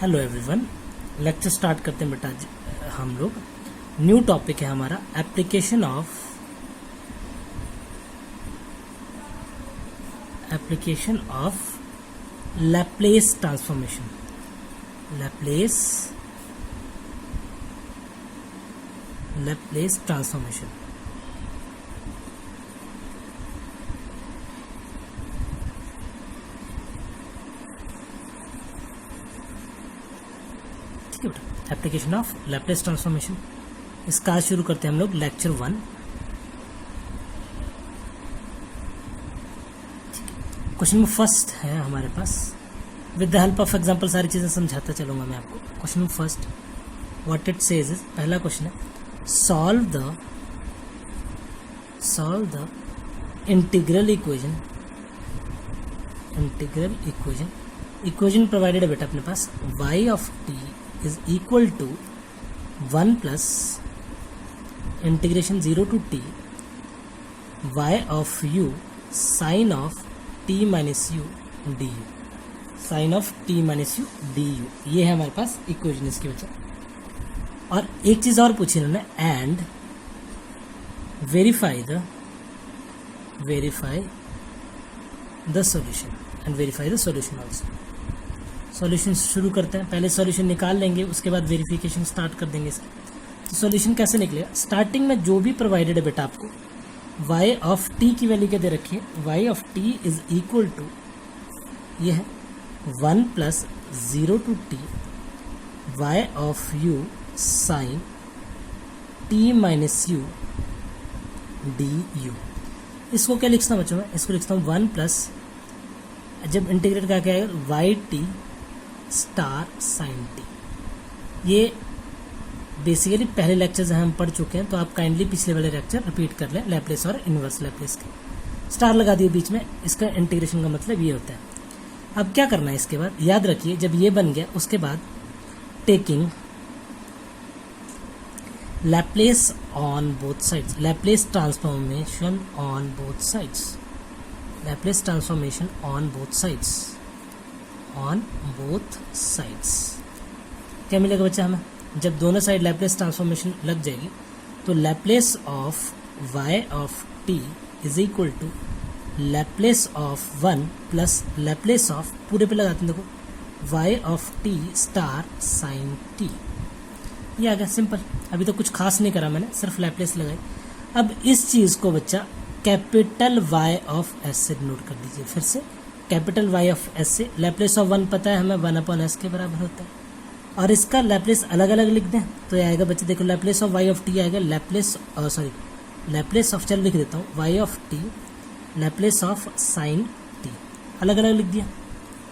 Hello everyone, lecture start करते हैं बेटा। हम लोग न्यू टॉपिक है हमारा application of Laplace transformation. Laplace transformation. ठीक है बेटा, एप्लीकेशन ऑफ लैप्लेस ट्रांसफॉर्मेशन। इसका आज शुरू करते हैं हम लोग लेक्चर 1। क्वेश्चन नंबर फर्स्ट है हमारे पास। With the help of example सारी चीजें समझाता चलूंगा मैं आपको। Question number first, what it says is, पहला क्वेश्चन है solve the integral equation provided है बेटा अपने पास। y of t is equal to 1 plus integration 0 to t y of u sin of t minus u du। sin of t minus u du, ये है हमारे पास equation इसकी वजह। और एक चीज और पूछी इन्होंने, and verify the solution also. Solution शुरू करते हैं। पहले सॉल्यूशन निकाल लेंगे, उसके बाद वेरिफिकेशन स्टार्ट कर देंगे इसका। तो सॉल्यूशन कैसे निकलेगा? स्टार्टिंग में जो भी प्रोवाइडेड है बेटा आपको, y ऑफ t की वैल्यू क्या दे रखी है? y of t is equal to, ये है 1 plus 0 to t y of u sine t minus u du। इसको क्या लिखता हूँ बच्चों में? इसको लिखता हूँ 1 प्लस, जब इंटीग्रेट करके आएगा y t star sine t. ये बेसिकली पहले लेक्चर्स हम पढ़ चुके हैं, तो आप काइंडली पिछले वाले लेक्चर रिपीट कर लें, लैप्लेस और इनवर्स लैप्लेस के। स्टार लगा दिए बीच में, इसका इंटीग्रेशन का मतलब ये होता है। अब क्या करना है इसके बाद? याद रखिए, जब ये बन गया उसके बाद taking Laplace on both sides, Laplace transformation on both sides, Laplace transformation on both sides. क्या मिलेगा बच्चा हमें? जब दोनों साइड लैप्लेस ट्रांसफॉर्मेशन लग जाएगी तो Laplace of y of t is equal to Laplace of 1 plus Laplace of, पूरे पे लगाते हैं देखो, y of t star sine t। ये आ गया सिंपल। अभी तो कुछ खास नहीं करा मैंने, सिर्फ लैप्लेस लगाई। अब इस चीज को बच्चा कैपिटल Y ऑफ S से नोट कर दीजिए। फिर से कैपिटल Y ऑफ S से लैप्लेस ऑफ 1 पता है हमें, 1 अपॉन S के बराबर होता है। और इसका लैप्लेस अलग अलग लिख दें तो ये आएगा बच्चे, देखो Laplace of y of t आएगा, लैप्लेस ऑफ, चलो लिख देता हूँ, y of t Laplace of sine t, अलग अलग लिख दिया।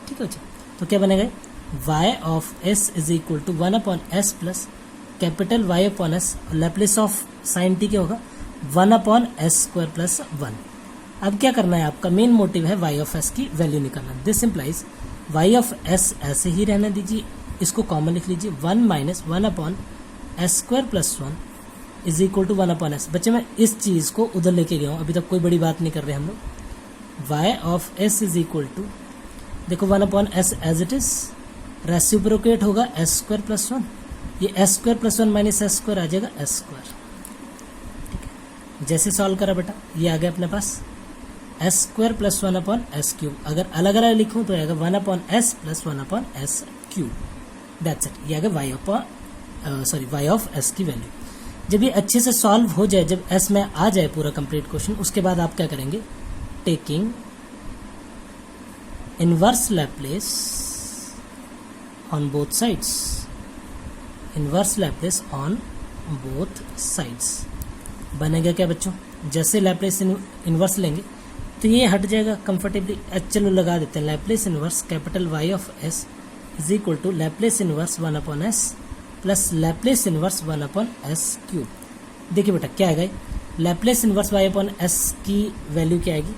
ठीक है बच्चा, तो क्या बनेगा? y of s is equal to 1 upon s plus capital Y upon s, Laplace of sine t क्या होगा? 1 अपॉन s स्क्वायर प्लस 1। अब क्या करना है? आपका मेन मोटिव है y ऑफ s की वैल्यू निकालना। This implies y of s ऐसे ही रहने दीजिए, इसको कॉमन लिख लीजिए, 1 minus 1 upon s square plus 1 is equal to 1 upon s। बच्चे मैं इस चीज को उधर लेके गया हूँ, अभी तक कोई बड़ी बात नहीं कर रहे हम लोग। y of s is equal to, देखो 1 upon s as it is, reciprocate होगा s स्क्वायर प्लस 1, ये s square plus 1 minus s square आ जाएगा s स्क्वायर। ठीक है, जैसे सॉल्व करा बेटा, ये आ गया अपने पास s square plus 1 upon s cube. अगर अलग अलग लिखूं तो आएगा 1 upon s plus 1 upon s cube. That's it, ये आएगा y ऑफ s की वैल्यू। जब ये अच्छे से सॉल्व हो जाए, जब s में आ जाए पूरा कंप्लीट क्वेश्चन, उसके बाद आप क्या करेंगे? Taking inverse Laplace on both sides, inverse Laplace on both sides बनेगा क्या बच्चों? जैसे लैप्लेस इनवर्स लेंगे तो ये हट जाएगा कंफर्टेबली। चलो लगा देते हैं, Laplace inverse capital Y of S is equal to Laplace inverse 1 upon S plus Laplace inverse 1 upon S cube. देखिए बेटा क्या आएगा? Laplace inverse y upon S की वैल्यू क्या आएगी?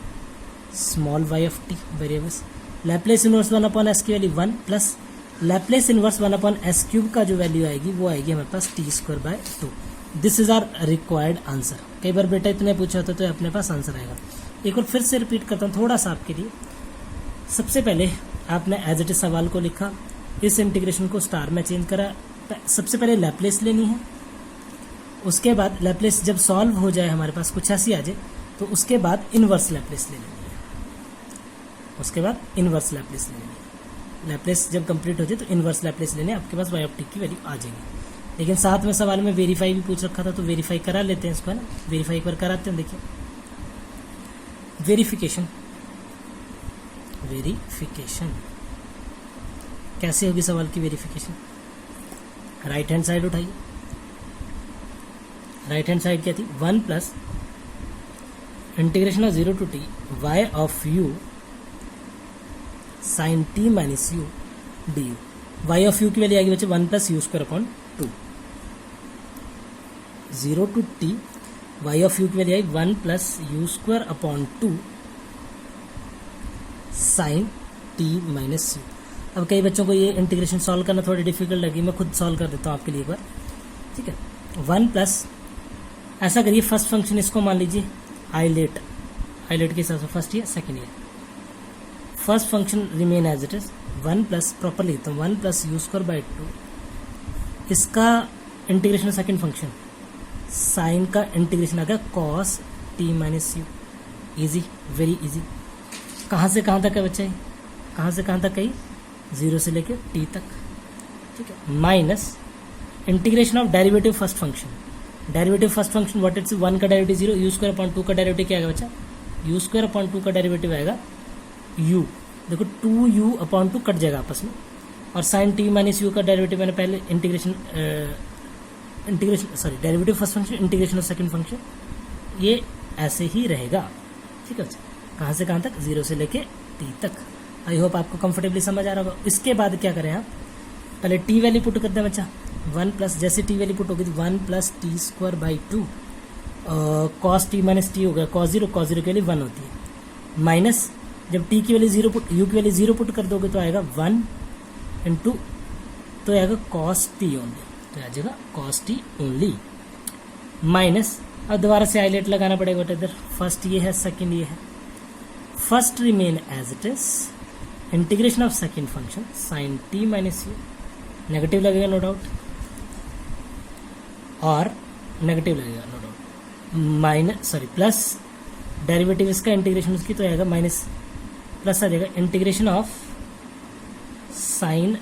Small y of t variables. Laplace inverse 1 upon S की value 1 plus Laplace inverse 1 upon S cube का जो वैल्यू आएगी वो आएगी हमारे पास t square by 2। This is our required answer. कई बार बेटा इतने पूछा होता तो अपने पास आंसर आएगा। एक बार फिर से रिपीट करता हूँ थोड़ा सा आपके लिए। सबसे पहले आपने एज इट इज सवाल को लिखा, इस इंटीग्रेशन को स्टार में चेंज करा। सबसे पहले लैप्लेस लेनी है, उसके बाद लैप्लेस जब सॉल्व हो जाए हमारे पास कुछ ऐसी आ जाए तो उसके बाद इनवर्स लैप्लेस ले लेनी है, उसके बाद इनवर्स लैप्लेस ले लेनी है। लैप्लेस जब कंप्लीट हो जाए तो इनवर्स लैप्लेस लेने आपके पास y ऑफ t की वैल्यू आ जाएगी। लेकिन साथ में सवाल में वेरीफाई भी पूछ रखा था, तो वेरीफाई करा लेते हैं इसको, है ना। वेरीफाई एक बार कराते हैं, देखिए वेरिफिकेशन। वेरिफिकेशन कैसे होगी सवाल की वेरिफिकेशन? राइट हैंड साइड उठाइए, राइट हैंड साइड क्या थी? 1 plus integration of 0 to t y of u sine t minus u du। y of u की वैल्यू आएगी बच्चे 1 plus u square upon 2। 0 to t y of u की value आएगी 1 plus u square upon 2 sine t minus u। अब कई बच्चों को ये इंटीग्रेशन सॉल्व करना थोड़ी डिफिकल्ट लगी, मैं खुद सॉल्व कर देता हूँ आपके लिए एक बार, ठीक है। 1 प्लस, ऐसा करिए फर्स्ट फंक्शन इसको मान लीजिए आइलेट, आइलेट के हिसाब से first year second year. First function remain as it is 1 plus, proper लिखता हूँ 1 प्लस यू स्क्वायर बाई 2, इसका इंटीग्रेशन सेकेंड फंक्शन साइन का इंटीग्रेशन आ गया cos t minus u. Easy, very easy. कहाँ से कहाँ तक है बच्चे? कहाँ से कहाँ तक है? 0 से लेके t तक, ठीक है। Minus integration of derivative first function, derivative first function what it's 1 का डेरिवेटिव 0, यू स्क्वायर अपॉन 2 का डेरिवेटिव क्या आएगा बच्चा? यू स्क्वायर अपॉन 2 का डेरिवेटिव आएगा u, देखो 2u अपॉन 2 कट जाएगा आपस में, और साइन t माइनस यू का डेरिवेटिव मैंने पहले integration derivative first function integration of second function, ये ऐसे ही रहेगा, ठीक है बच्चा। कहाँ से कहाँ तक? 0 से लेके t तक। आई होप आपको कंफर्टेबली समझ आ रहा होगा। इसके बाद क्या करें आप? पहले t वैल्यू पुट करते हैं बच्चा, 1 प्लस, जैसे t वैल्यू पुट होगी तो 1 plus t square by 2 cos t minus T हो गया, कॉस 0 की वैल्यू 1 होती है, माइनस जब t की वैल्यू 0 पुट, u की वैल्यू 0 पुट कर दोगे तो आएगा 1 इंटू, तो आएगा कॉस टी ओनली, तो आ जाएगा कॉस टी ओनली, माइनस, अब दोबारा से आइलेट लगाना पड़ेगा बेटा इधर, फर्स्ट ये है सेकंड ये है, first remain as it is integration of second function sine t minus u, negative लगेगा नो डाउट, और नेगेटिव लगेगा no doubt, minus plus derivative इसका इंटीग्रेशन उसकी तो आएगा माइनस, प्लस आ जाएगा integration of sine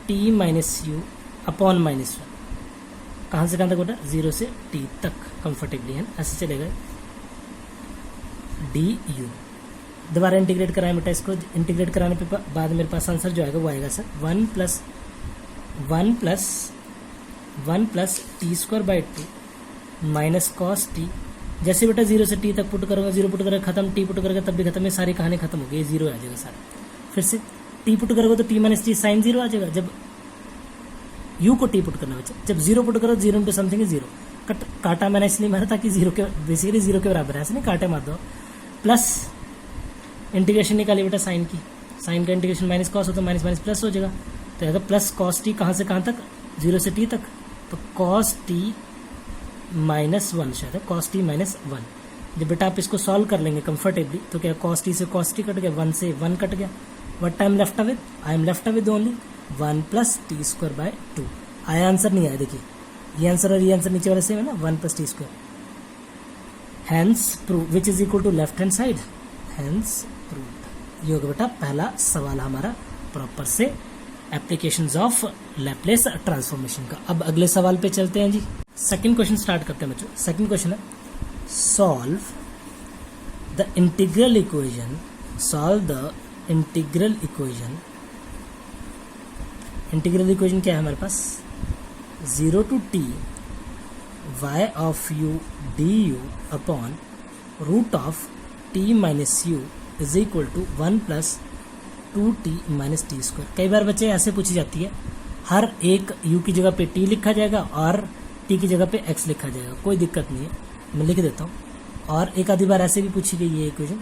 t minus u upon -1। कहाँ से कहाँ तक बेटा? 0 से t तक कंफर्टेबली है, ऐसे चलेगा डी यू। दोबारा इंटीग्रेट कराएं बेटा इसको, इंटीग्रेट कराने पे बाद मेरे पास आंसर जो आएगा वो आएगा sir 1 plus t square by 2 minus cos T. जैसे बेटा 0 से t तक पुट करोगे, 0 पुट करोगे खत्म, t पुट करोगे तब भी खत्म, ये सारी कहानी खत्म हो गई, 0 आ जाएगा सारा। फिर से t पुट करोगे तो t माइनस टी साइन 0 आ जाएगा, जब u को t पुट करना बच्चा, जब 0 पुट करो 0 इंटू समथिंग 0, काटा मैंने इसलिए मारा ताकि 0 के बेसिकली 0 के बराबर है, ऐसे नहीं काटे मार दो। प्लस इंटीग्रेशन निकालिए बेटा साइन की, साइन का इंटीग्रेशन माइनस कॉस हो तो माइनस माइनस प्लस हो जाएगा, तो आएगा प्लस कॉस टी, कहाँ से कहाँ तक? 0 से t तक, तो कॉस टी माइनस 1 शायद है, कॉस टी माइनस 1। जब बेटा आप इसको सॉल्व कर लेंगे कंफर्टेबली तो क्या कॉस टी से कॉस टी कट गया, 1 से 1 कट गया, what I am left with? I am left with only 1 plus t square by 2। आया आंसर? नहीं आया, देखिए ये आंसर और ये आंसर नीचे वाले सेम है ना, 1 plus t square. Hence prove which is equal to left hand side, hence prove. ये होगा बेटा पहला सवाल हमारा प्रॉपर से एप्लीकेशंस ऑफ लैप्लेस ट्रांसफॉर्मेशन का। अब अगले सवाल पे चलते हैं जी। सेकंड क्वेश्चन स्टार्ट करते हैं बच्चों। सेकंड क्वेश्चन है solve the integral equation, solve the integral equation. Integral equation क्या है हमारे पास? 0 to t y of u du upon root of t minus u is equal to 1 plus 2t minus t square. कई बार बच्चे ऐसे पूछी जाती है, हर एक u की जगह पे t लिखा जाएगा और t की जगह पे x लिखा जाएगा, कोई दिक्कत नहीं है, मैं लिख देता हूँ। और एक आधी बार ऐसे भी पूछी गई है इक्वेशन,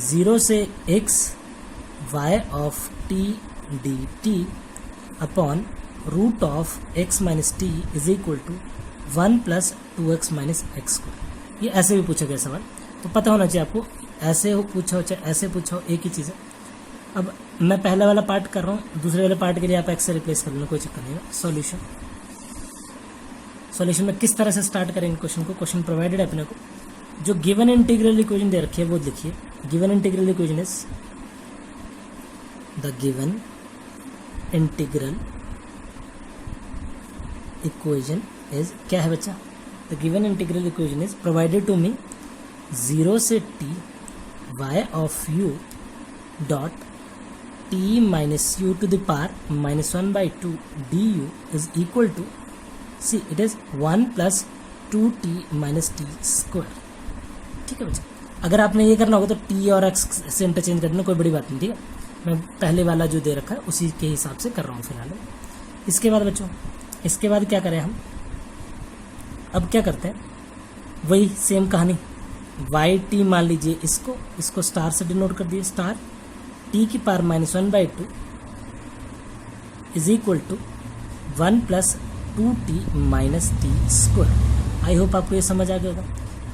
0 से x y of t dt upon root of x minus t is equal to 1 plus 2x minus x square. ये ऐसे भी पूछा गया सवाल, तो पता होना चाहिए आपको, ऐसे हो पूछा हो चाहे ऐसे पूछा हो एक ही चीज़ है। अब मैं पहला वाला पार्ट कर रहा हूँ, दूसरे वाले पार्ट के लिए आप एक्स से रिप्लेस कर लेना, कोई चक्कर नहीं है। सॉल्यूशन में किस तरह से स्टार्ट करेंगे क्वेश्चन को, क्वेश्चन प्रोवाइडेड है अपने को, जो गिवन इंटीग्रल इक्वेशन दे रखी है वो लिखिए। Given integral equation is the given integral equation is, क्या है बच्चा, the given integral equation is provided to me 0 से t y of u dot t minus u to the power -1/2 du is equal to, see it is 1 plus 2t minus t square. ठीक है बच्चा, अगर आपने ये करना होगा तो t और x से इंटरचेंज कर देना, कोई बड़ी बात नहीं। ठीक है, मैं पहले वाला जो दे रखा है उसी के हिसाब से कर रहा हूँ फिलहाल। इसके बाद बच्चों, इसके बाद क्या करें हम, अब क्या करते हैं, वही सेम कहानी, वाई टी मान लीजिए, इसको स्टार से डिनोट कर दिए, स्टार टी की power -1/2 is equal to 1 plus 2t minus t square. I hope आपको ये समझ आ गया होगा।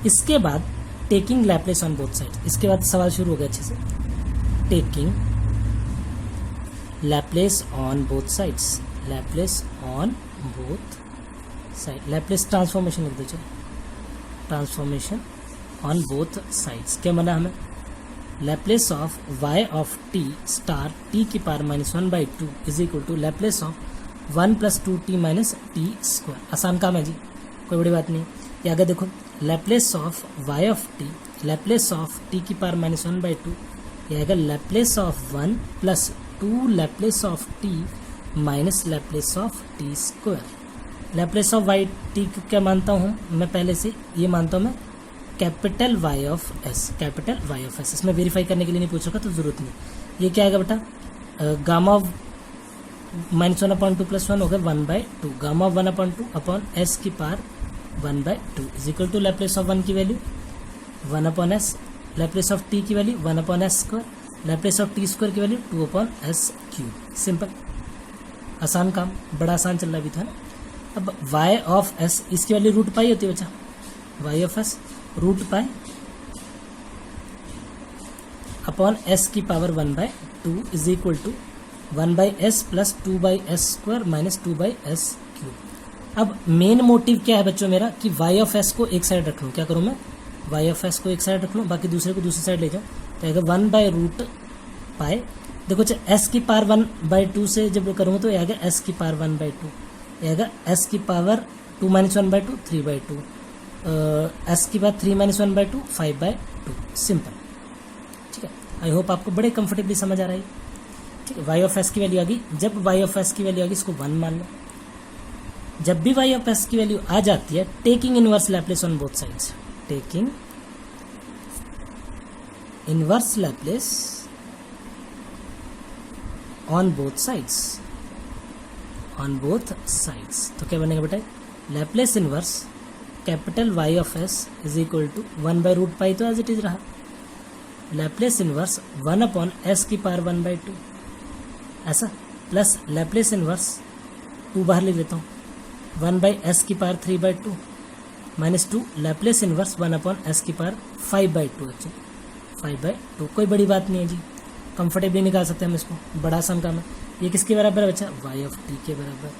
इसके बाद taking Laplace on both side, इसके बाद सवाल शुरू हो गया अच्छे से। Taking Laplace on both sides, Laplace on both side, Laplace transformation लिख दो, चलो ट्रांसफॉर्मेशन ऑन बोथ साइड्स। क्या मना हमें, Laplace of y of t star t की power -1/2 is equal to Laplace of 1 plus 2t minus t square. आसान काम है जी, कोई बड़ी बात नहीं। ये आगे देखो, Laplace of y of t, Laplace of t की पावर -1/2, ये आएगा Laplace of 1 plus 2 Laplace of t minus Laplace of T square. Laplace of y t को क्या मानता हूँ मैं पहले से, ये मानता हूँ मैं capital Y of S, capital Y of S। इसमें वेरीफाई करने के लिए नहीं पूछ रखा तो जरूरत नहीं। ये क्या आएगा बेटा, गामा -1/2 प्लस 1 हो गया 1/2, गामा 1/2 अपॉन S की power 1/2 is equal to Laplace of 1 की value 1/s, Laplace of t की value 1/s square, Laplace of t square की वैल्यू 2/s क्यूब। सिंपल, आसान काम, बड़ा आसान चल रहा भी था ना। अब y ऑफ s, इसकी वैल्यू रूट पाई होती है बच्चा, y of s root pi upon s की power 1/2 is equal to 1/s plus 2/s square minus 2/s cube. अब मेन मोटिव क्या है बच्चों मेरा, कि y ऑफ s को एक साइड रख लूँ। क्या करूँ मैं, y ऑफ s को एक साइड रख लूँ, बाकी दूसरे को दूसरी साइड ले जाऊँ, तो आएगा 1/रूट पाए। देखो s की पावर 1/2 से जब करूँगा तो आएगा s की पावर 1/2, आएगा s की पावर 2 माइनस 1/2 3/2, s की पावर 3 माइनस 1/2 5/2। सिंपल, ठीक है। आई होप आपको बड़े कंफर्टेबली समझ आ रहा है। ठीक है, y ऑफ s की वैल्यू आ गई। जब y ऑफ s की वैल्यू आ गई इसको 1 मान लो। जब भी y ऑफ s की वैल्यू आ जाती है, taking inverse Laplace on both sides, taking inverse Laplace on both sides, on both sides. तो क्या बनेगा बेटा, Laplace inverse capital Y of s is equal to 1/रूट पाई, तो एज इट इज रहा। लैप्लेस इनवर्स 1/s की power 1/2 ऐसा, plus Laplace inverse 2 बाहर ले लेता हूँ, 1/s की power 3/2 minus 2 Laplace inverse 1/s की पावर 5/2। अच्छा 5/2, कोई बड़ी बात नहीं है जी, कंफर्टेबली निकाल सकते हैं हम इसको, बड़ा आसान काम है। ये किसके बराबर है बच्चा, y ऑफ t के बराबर।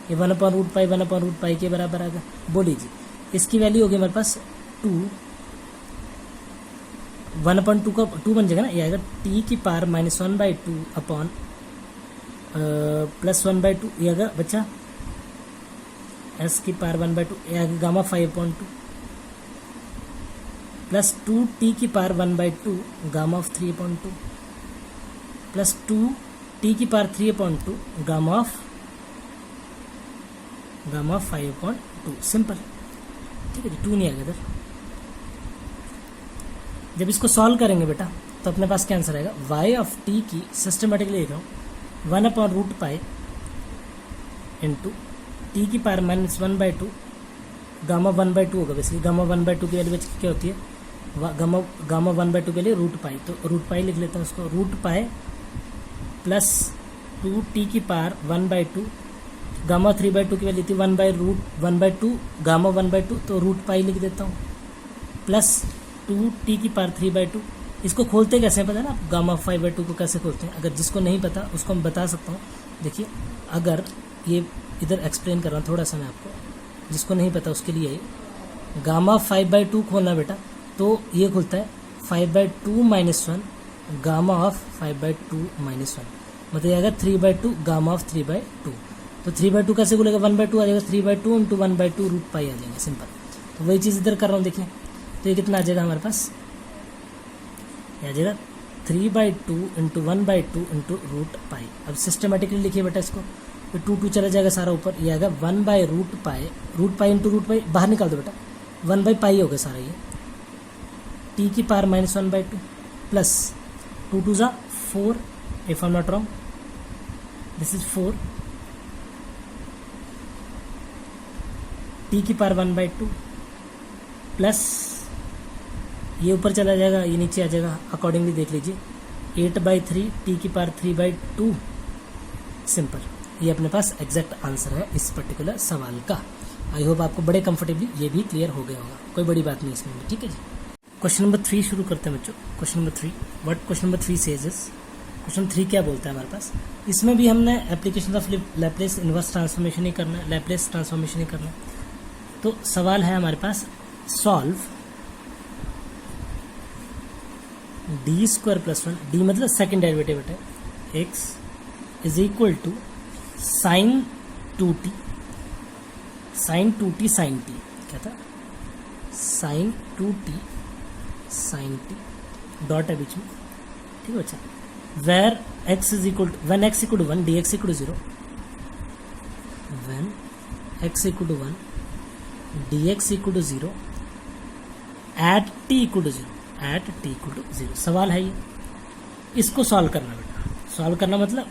ये 1/रूट पाई 1/रूट पाई के बराबर आ गया। बोलिए जी, इसकी वैल्यू होगी हमारे पास 2, 1/2 का 2 बन जाएगा ना, ये आएगा t की पावर -1/2 अपॉन प्लस 1/2, ये आएगा बच्चा s की पावर 1/2, ये आएगा गामा 5/2 प्लस 2t की power 1/2 gamma of 3/2 plus 2t की पावर 3/2 गामा ऑफ 5/2। सिंपल, ठीक है, 2 नहीं आएगा इधर। जब इसको सॉल्व करेंगे बेटा तो अपने पास क्या आंसर आएगा, y ऑफ t की सिस्टमेटिकली लिख रहा हूँ 1/रूट पाई इंटू टी की पावर -1/2 गामा 1/2 होगा। बेसिकली गामा 1/2 की वैल्यू बच्चे क्या होती है, गामा 1/2 के लिए रूट पाई, तो रूट पाई लिख लेता हूँ उसको, रूट पाई प्लस 2t की पावर 1/2, गामा 3/2 की वैल्यू थी 1/2 गामा 1/2, तो रूट पाई लिख देता हूँ, प्लस 2t की पावर 3/2 इसको खोलते कैसे हैं पता है ना, गामा ऑफ 5/2 को कैसे खोलते हैं, अगर जिसको नहीं पता उसको मैं बता सकता हूँ। देखिए अगर ये इधर एक्सप्लेन कर रहा हूँ थोड़ा सा मैं आपको, जिसको नहीं पता उसके लिए गामा ऑफ 5/2 खोलना बेटा, तो ये खुलता है 5/2 - 1 गामा ऑफ 5/2 - 1, मतलब आएगा 3/2 गामा ऑफ 3/2। तो 3/2 कैसे खुलेगा, 1/2 आ जाएगा, 3/2 × 1/2 √π आ जाएगा, सिंपल। तो वही चीज़ इधर कर रहा हूँ देखिए, तो ये कितना आ जाएगा हमारे पास, आ जाएगा 3/2 × 1/2 × √π। अब सिस्टमेटिकली लिखिए बेटा इसको, तो 2 चला जाएगा सारा ऊपर, ये आएगा 1/√π, √π × √π बाहर निकाल दो बेटा, 1/π हो गया सारा ये, t की पावर -1/2 प्लस 2 2 ज़ा 4, if I am not wrong this is 4, t की पावर 1/2 प्लस ये ऊपर चला जाएगा, ये नीचे आ जाएगा, अकॉर्डिंगली देख लीजिए 8/3 t की पावर 3/2, सिंपल। ये अपने पास एग्जैक्ट आंसर है इस पर्टिकुलर सवाल का। आई होप आपको बड़े कंफर्टेबली ये भी क्लियर हो गया होगा, कोई बड़ी बात नहीं इसमें भी, ठीक है जी। क्वेश्चन नंबर 3 शुरू करते हैं बच्चों। Question number 3, what question number 3 says is, question 3 क्या बोलता है हमारे पास, इसमें भी हमने application of Laplace inverse transformation ही करना है, लैप्लेस ट्रांसफॉर्मेशन ही करना है। तो सवाल है हमारे पास, सॉल्व d² + 1, d मतलब सेकेंड डेरिवेटिव है, x is equal to sin 2t sin 2t sin t, क्या था, sin 2t sin t dot है बीच में, ठीक है बच्चा, where x is equal to, when x equal to 1 dx equal to 0, when x equal to 1 dx equal to 0 at t equal to 0, at t equal to 0। सवाल है ये, इसको solve करना बेटा, सॉल्व करना मतलब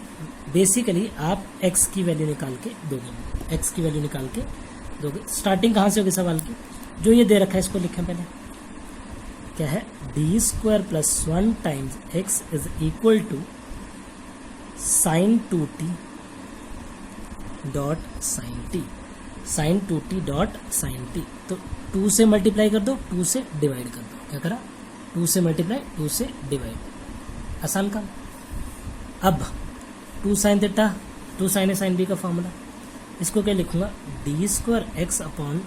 बेसिकली आप x की वैल्यू निकाल के दोगे, x की वैल्यू निकाल के दोगे। स्टार्टिंग कहाँ से होगी सवाल की, जो ये दे रखा है इसको लिखें पहले, क्या है, d² + 1 times x is equal to sin 2t dot sin t, sin 2t dot sin t। तो 2 से मल्टीप्लाई कर दो, 2 से डिवाइड कर दो, क्या करा, 2 से मल्टीप्लाई 2 से डिवाइड, आसान काम। अब 2 sin theta, 2 sin A sin B का फॉर्मूला, इसको क्या लिखूंगा, d² x upon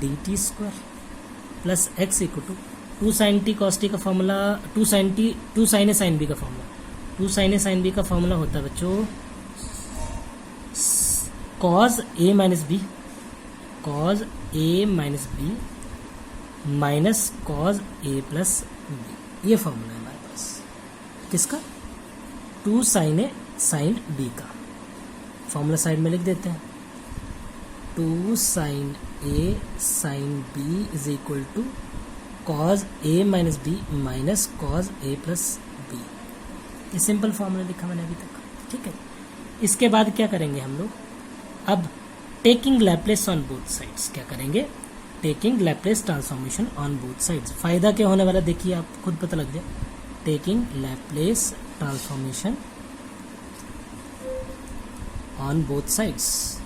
dt² plus x equal to 2 sin t cos t का formula, 2 sin A sin B का formula, 2 sin A sin B का फॉर्मूला होता है बच्चों cos A - B, cos A - B minus cos A + B, ये formula है हमारे पास किसका, 2 sin A sin B का। फॉर्मूला साइड में लिख देते हैं, 2 sin A sin B is equal to cos A - B minus cos A + B। ये सिंपल फॉर्मूला लिखा मैंने अभी तक, ठीक है। इसके बाद क्या करेंगे हम लोग, अब taking Laplace on both sides, क्या करेंगे, taking Laplace transformation on both sides. फायदा क्या होने वाला देखिए, आप खुद पता लग जाए, taking Laplace transformation on both sides,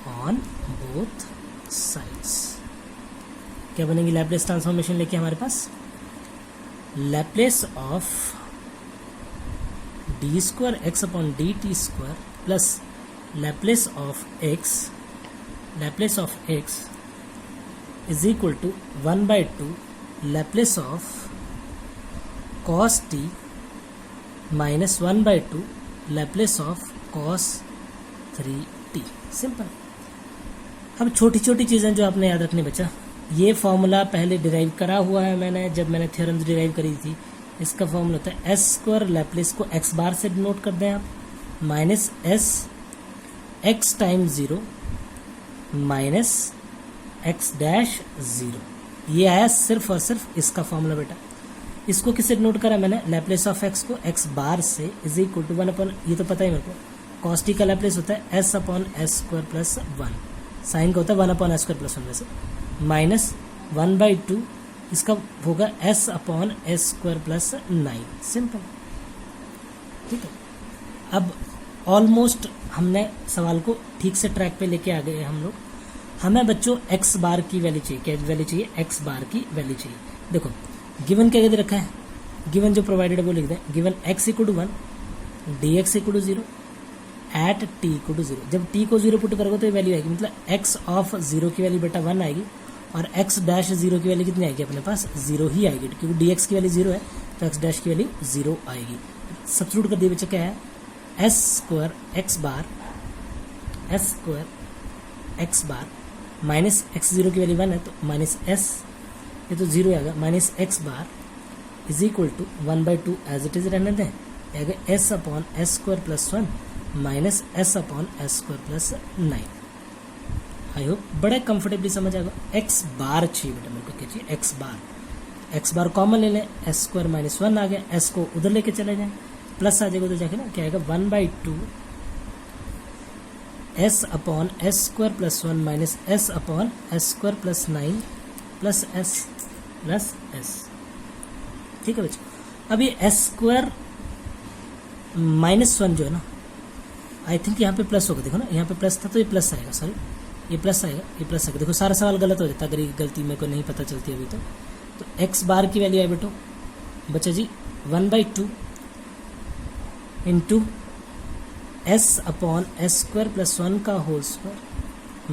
on both sides क्या बनेगी, लैप्लेस ट्रांसफॉर्मेशन लेके हमारे पास Laplace of d² x upon dt² plus Laplace of x is equal to 1/2 Laplace of cos t minus 1/2 Laplace of cos 3t, simple. अब छोटी छोटी चीज़ें जो आपने याद रखनी बच्चा, ये फॉर्मूला पहले डिराइव करा हुआ है मैंने, जब मैंने थ्योरम्स डिराइव करी थी। इसका फॉर्मूला होता है s² लैप्लेस को x बार से डिनोट कर दें आप, minus s x times 0 minus x dash 0। ये आया सिर्फ और सिर्फ इसका फॉर्मूला बेटा। इसको किससे डिनोट करा मैंने, लैप्लेस ऑफ x को x बार से इज इक्वल टू 1 अपॉन, ये तो पता ही मेरे को, cos t का लैप्लेस होता है s अपॉन s² + 1, साइन का होता है 1 अपॉन s² + 1 वैसे, माइनस 1/2 इसका होगा s अपॉन s² + 9, सिंपल, ठीक है। अब ऑलमोस्ट हमने सवाल को ठीक से ट्रैक पे लेके आ गए हम लोग। हमें बच्चों x बार की वैल्यू चाहिए, क्या वैल्यू चाहिए, x बार की वैल्यू चाहिए। देखो गिवन क्या दे रखा है, गिवन जो प्रोवाइडेड है वो लिख दें, given x equal to 1, dx equal to 0, at t equal to 0। जब t को 0 पुट करोगे तो ये वैल्यू आएगी, मतलब x ऑफ 0 की वैल्यू बेटा 1 आएगी और x डैश 0 की वैल्यू कितनी आएगी अपने पास, 0 ही आएगी, क्योंकि dx की वैल्यू 0 है तो x डैश की वैल्यू 0 आएगी। सब्स्टिट्यूट कर दिए बच्चा, क्या है s स्क्वायर x बार माइनस x 0 की वैल्यू 1 है तो माइनस s, ये तो 0 आएगा, minus x bar is equal to 1/2 as it is रहने दें, आएगा s upon s square plus 1 minus s upon s square plus 9। I hope बड़े कंफर्टेबली समझ आएगा। x बार चाहिए बेटा मेरे को, क्या चाहिए, x बार कॉमन ले लें, s स्क्वायर माइनस 1 आ गया, s को उधर लेके चले जाएं, प्लस आ जाएगा तो जाके ना क्या आएगा 1/2 s upon s square plus 1 minus s upon s square plus 9 plus s। ठीक है बच्चों, अब ये s स्क्वायर माइनस 1 जो है ना, आई थिंक यहाँ पे प्लस होगा, देखो ना यहाँ पे प्लस था तो ये प्लस आएगा, सॉरी ये प्लस आएगा, देखो सारा सवाल गलत हो जाता अगर ये गलती मेरे को नहीं पता चलती अभी तो x बार की वैल्यू है बेटो बच्चा जी 1/2 into s upon s square plus 1 का whole square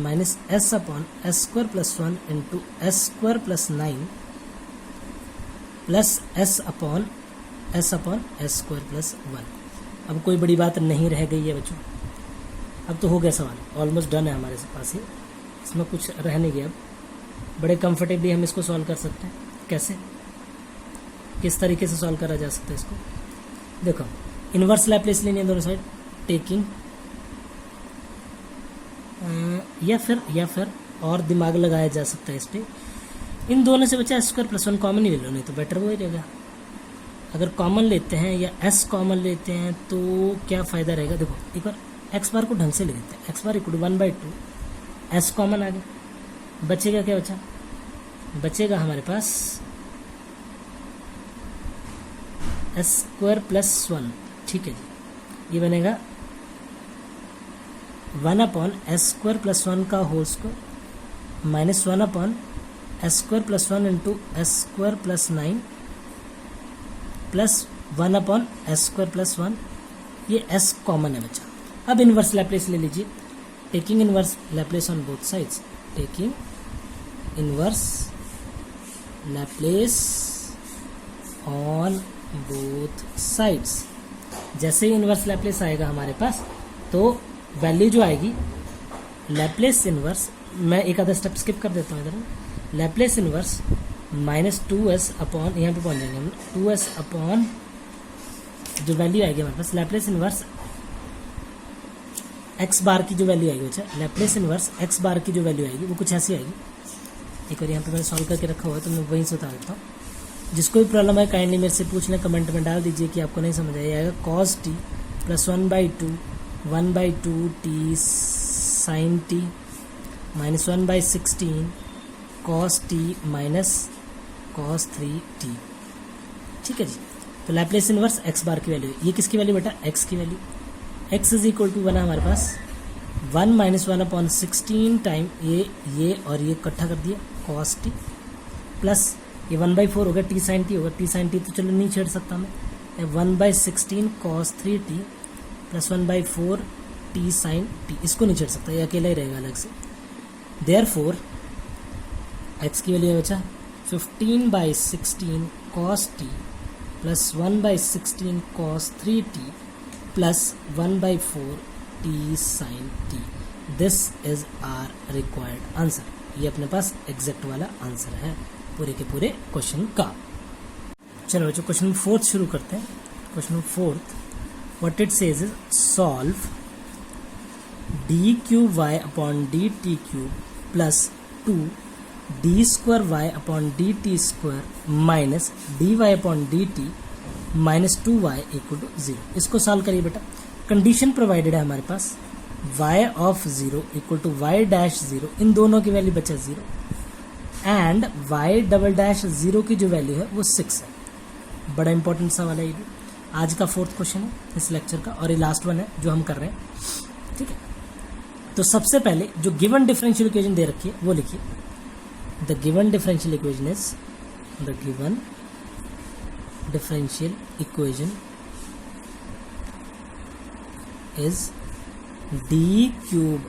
minus s upon s square plus 1 into s square plus 9 plus s upon s square plus 1। अब कोई बड़ी बात नहीं रह गई है बच्चों, अब तो हो गया सवाल, ऑलमोस्ट डन है हमारे पास ही, इसमें कुछ रह नहीं गया। अब बड़े कंफर्टेबली हम इसको सॉल्व कर सकते हैं। कैसे, किस तरीके से सॉल्व करा जा सकता है इसको, देखो इनवर्स लैप्लेस लेनी है दोनों साइड, टेकिंग या फिर और दिमाग लगाया जा सकता है इस पर, इन दोनों से बच्चा स्क्वायर प्लस 1 कॉमन ही ले लो, नहीं तो बेटर वो ही रहेगा। अगर कॉमन लेते हैं या s कॉमन लेते हैं तो क्या फ़ायदा रहेगा, देखो एक बार x बार को ढंग से ले लेते हैं, x बार इक्वल 1/2, s कॉमन आ गया, बचेगा क्या बचा, बचेगा हमारे पास s स्क्वायर प्लस 1। ठीक है जी, ये बनेगा 1 अपॉन s स्क्वायर प्लस 1 का whole square minus 1 upon s square plus 1 into s square plus 9 plus 1 upon s square plus 1, ये s कॉमन है बच्चा। अब इनवर्स लैप्लेस ले लीजिए, taking inverse Laplace on both sides, taking inverse Laplace on both sides. जैसे ही inverse Laplace आएगा हमारे पास तो वैल्यू जो आएगी लैप्लेस इनवर्स, मैं एक आधा स्टेप स्किप कर देता हूँ इधर, Laplace inverse minus 2s upon, यहाँ पे पहुँच जाएंगे हम 2s अपॉन जो वैल्यू आएगी हमारे पास लैप्लेस इनवर्स x बार की जो वैल्यू आएगी, अच्छा लैप्लेस इनवर्स x बार की जो वैल्यू आएगी वो कुछ ऐसी आएगी। एक बार यहाँ पे मैंने सॉल्व करके रखा हुआ है तो मैं वहीं से उतार देता हूँ। जिसको भी प्रॉब्लम है काइंडली मेरे से पूछ लें, कमेंट में डाल दीजिए कि आपको नहीं समझ आएगा। cos t plus 1/2 t sin t minus 1/16 cos t minus cos 3t। ठीक है जी, तो लैप्लेस इनवर्स x बार की वैल्यू, ये किसकी वैल्यू बेटा, x की value, x is equal to 1 है हमारे पास 1 माइनस 1 अपॉन 16 टाइम ये और ये इकट्ठा कर दिया cos t प्लस ये 1/4 होगा t sin t होगा, t sin t तो चलो नहीं छेड़ सकता मैं, 1/16 cos 3t plus 1/4 t sin t, इसको नहीं छेड़ सकता, ये अकेला ही रहेगा अलग से। देयरफॉर x की वैल्यू है बचा 15/16 cos t plus 1/16 cos 3t plus 1/4 t sin t। This is our required answer, ये अपने पास एग्जैक्ट वाला आंसर है पूरे के पूरे क्वेश्चन का। चलो बच्चों क्वेश्चन 4 शुरू करते हैं। Question 4 what it says is solve d3y upon dt cube plus 2 d square y upon dt square minus dy upon dt minus 2y equal to 0। इसको सॉल्व करिए बेटा। कंडीशन प्रोवाइडेड है हमारे पास y of 0 equal to y dash 0, इन दोनों की value बचा 0 एंड y डबल डैश 0 की जो वैल्यू है वो 6 है। बड़ा इंपॉर्टेंट सवाल है ये भी, आज का 4th क्वेश्चन है इस लेक्चर का और ये लास्ट वन है जो हम कर रहे हैं। ठीक है, तो सबसे पहले जो गिवन डिफरेंशियल इक्वेशन दे रखी है वो लिखिए। The given differential equation is the given differential equation is d cube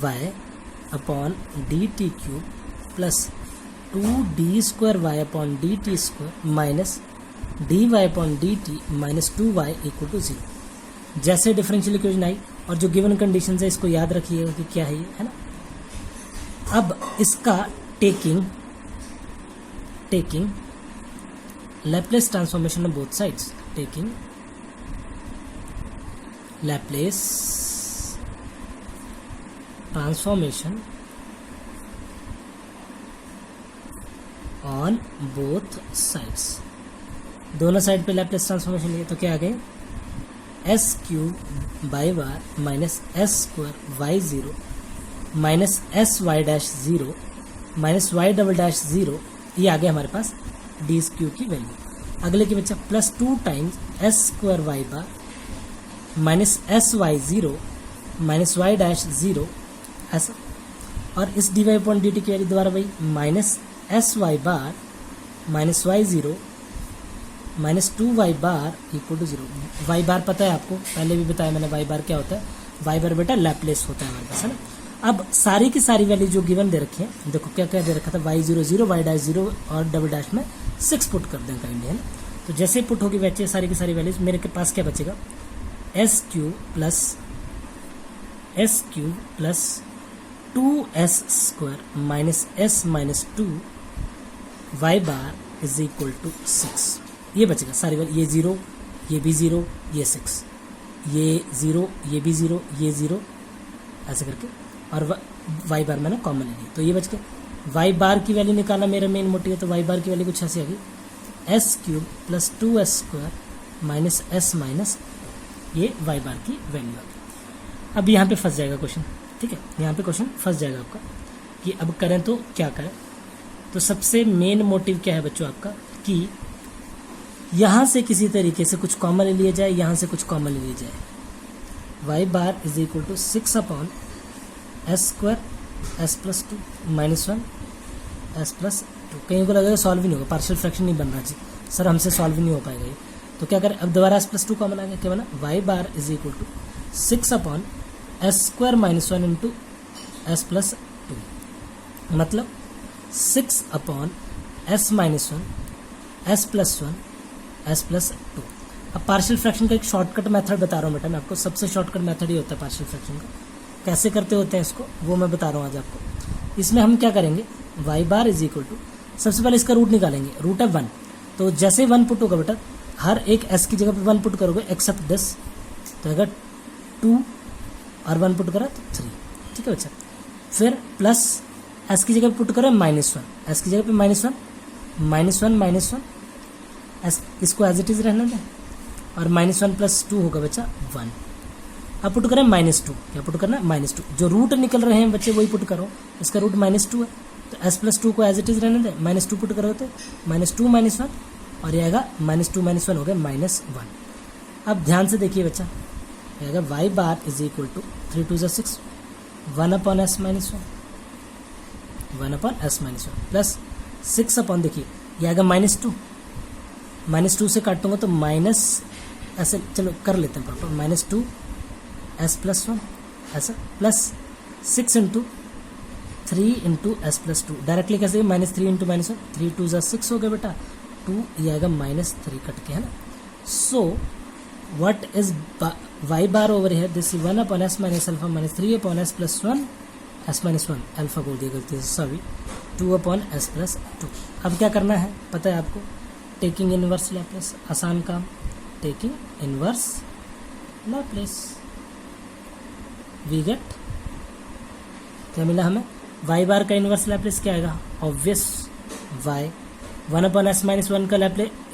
y upon dt cube plus 2d square y upon dt square minus dy upon dt minus 2y equal to 0। जैसे differential equation आई और जो given condition है इसको याद रखिएगा कि क्या है ये, है ना। अब इसका taking Laplace transformation on both sides, taking Laplace transformation on both sides, दोनों साइड पे Laplace transformation लिए तो क्या आ गए, s cube by bar minus S square Y zero minus S Y dash zero minus Y double dash zero, ये आ गया हमारे पास डी क्यू की वैल्यू। अगले के बच्चा plus 2 times S square Y bar minus S Y zero minus Y dash zero ऐसा, और इस D Y upon D T की वैल्यू दोबारा वही minus S Y bar minus Y zero minus 2 Y bar equal to zero. Y bar पता है आपको, पहले भी बताया मैंने वाई बार क्या होता है, वाई बार बेटा लैप्लेस होता है हमारे पास, है ना। अब सारी की सारी वैल्यू जो गिवन दे रखी है, देखो क्या क्या दे रखा था, Y zero zero Y dash zero और डबल डैश में 6 पुट कर दें करेंगे, है ना। तो जैसे पुट होगी वैसे सारी की सारी वैल्यूज, मेरे के पास क्या बचेगा, S cube plus 2s square minus S minus 2 Y bar is equal to 6, ये बचेगा सारी वैल्यू, ये जीरो ये भी जीरो ये 6 ये जीरो ये भी जीरो ये जीरो ऐसे करके, और वाई बार मैंने कॉमन ले ली तो ये बच गया। वाई बार की वैल्यू निकालना मेरा मेन मोटिव है, तो वाई बार की वैल्यू कुछ ऐसी आ गई, S cube plus 2s square minus S minus, ये वाई बार की वैल्यू आ गई। अब यहाँ पे फंस जाएगा क्वेश्चन, ठीक है, यहाँ पे क्वेश्चन फंस जाएगा आपका कि अब करें तो क्या करें। तो सबसे मेन मोटिव क्या है बच्चों आपका, कि यहाँ से किसी तरीके से कुछ कॉमन ले लिया जाए, यहाँ से कुछ कॉमन ले लिया जाए। Y bar is equal to 6 upon S square S plus 2 minus 1 S plus 2। कहीं को लगेगा सॉल्व ही नहीं होगा, पार्शियल फ्रैक्शन नहीं बन रहा जी सर, हमसे सॉल्व ही नहीं हो पाएगा ये, तो क्या करें, अब दोबारा एस प्लस 2 कॉमन आ गया, क्या बना, Y bar is equal to 6 upon S square minus 1 into S plus 2, मतलब 6 upon S minus 1 S plus 1 S plus 2। अब पार्शियल फ्रैक्शन का एक शॉर्टकट मेथड बता रहा हूँ बेटा मैं आपको, सबसे शॉर्टकट मेथड ही होता है पार्शियल फ्रैक्शन का। कैसे करते होते हैं इसको वो मैं बता रहा हूँ आज आपको। इसमें हम क्या करेंगे, Y bar is equal to, सबसे पहले इसका रूट निकालेंगे, रूट है 1, तो जैसे 1 पुट होगा बेटा, हर एक एस की जगह पे 1 पुट करोगे एक्सेप्ट दिस, तो अगर 2 और 1 पुट करा तो 3, ठीक है बच्चा। फिर प्लस एस की जगह पे पुट करो -1, एस की जगह पे -1 एस, इसको एज इट इज रहने दें, और -1 प्लस 2 होगा बच्चा 1। अब पुट करें -2, क्या पुट करना है, -2, जो रूट निकल रहे हैं बच्चे वही पुट करो, इसका रूट -2 है, तो s प्लस 2 को एज इट इज रहने दें, -2 पुट करो तो -2 -1, और ये आएगा -2 -1 हो गया -1। अब ध्यान से देखिए बच्चा, ये आएगा Y bar is equal to 3 2 6 1 upon s minus 1 plus 6 upon, देखिए ये आएगा -2 से काटूंगा तो माइनस, ऐसे चलो कर लेते हैं प्रॉपर, -2 s प्लस 1 ऐसा, plus 6 into 3 into S plus 2, directly कैसे, -3 इंटू -1, 3 2 6 हो गया बेटा, 2 ये आएगा -3 कट के, है ना। So what is Y bar over here, this 1 upon s minus alpha minus 3 upon s plus 1 s minus 1 alpha बोल दिया गलती से, सॉरी, 2 अपॉन s प्लस 2। अब क्या करना है पता है आपको, टेकिंग इनवर्स लैप्लेस, आसान काम, taking inverse Laplace, we get, क्या मिला हमें, वाई बार का इनवर्स लैप्लेस क्या आएगा, obvious Y, 1 upon s minus 1 का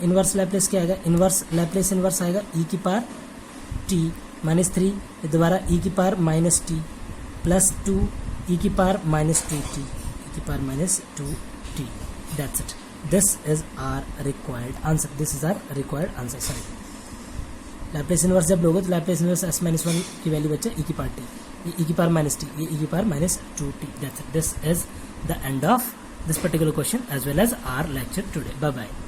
इनवर्स लैप्लेस क्या आएगा, इनवर्स लैप्लेस इनवर्स आएगा e की पावर t -3, दोबारा e की पावर -t प्लस 2 e की पावर -2t, e की power -2t, that's it, this is our required answer, this is our required answer. Sorry, Laplace inverse जब लोगे तो Laplace inverse s minus 1 की value बच्चा e की power t, ये e की पावर -t, ये e की power -2t, that's it, this is the end of this particular question as well as our lecture today. Bye bye.